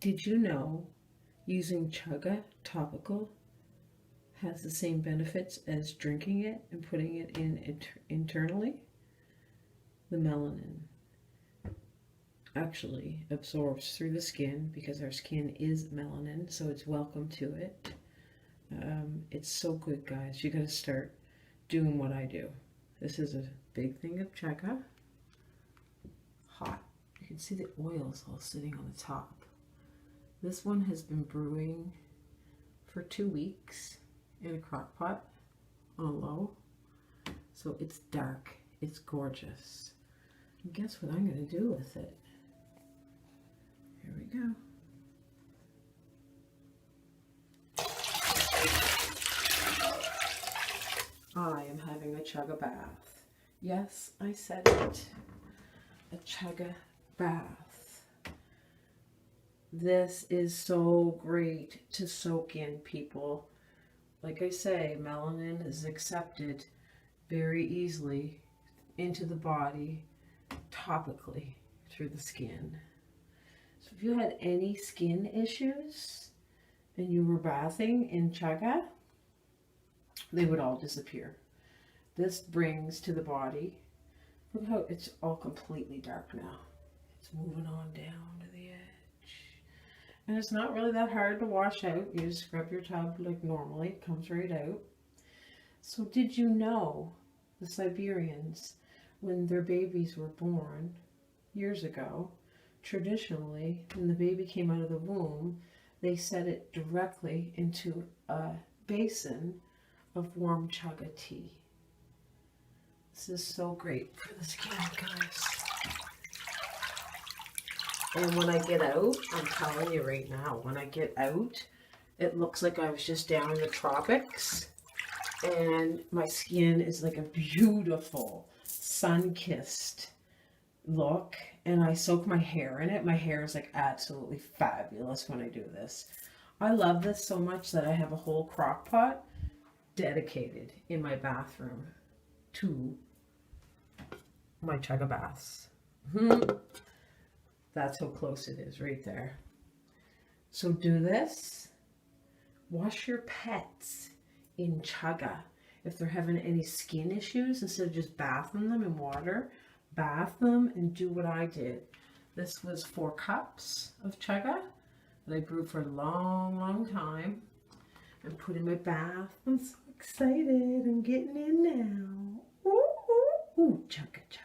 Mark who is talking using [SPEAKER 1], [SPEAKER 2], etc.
[SPEAKER 1] Did you know using Chaga topical has the same benefits as drinking it and putting it in internally? The melanin actually absorbs through the skin because our skin is melanin, so it's welcome to it. It's so good, guys. You got to start doing what I do. This is a big thing of Chaga. Hot. You can see the oils all sitting on the top. This one has been brewing for 2 weeks in a crock pot on a low. So it's dark. It's gorgeous. And guess what I'm going to do with it? Here we go. I am having a Chaga bath. Yes, I said it. A Chaga bath. This is so great to soak in, people. Like I say, melanin is accepted very easily into the body topically through the skin. So if you had any skin issues and you were bathing in Chaga, they would all disappear. This brings to the body, look how it's all completely dark now. It's moving on down to the edge. And it's not really that hard to wash out. You just scrub your tub like normally. It comes right out. So did you know the Siberians, when their babies were born years ago, traditionally, when the baby came out of the womb, they set it directly into a basin of warm Chaga tea. This is so great for the skin, guys. And when I get out, I'm telling you right now, when I get out, it looks like I was just down in the tropics. And my skin is like a beautiful sun-kissed look. And I soak my hair in it. My hair is like absolutely fabulous when I do this. I love this so much that I have a whole crock pot dedicated in my bathroom to my Chaga baths. That's how close it is right there. So do this. Wash your pets in Chaga. If they're having any skin issues, instead of just bathing them in water, bath them and do what I did. This was 4 cups of Chaga that I brewed for a long, long time and put in my bath. I'm so excited. I'm getting in now. Ooh, ooh, ooh, Chaga, Chaga.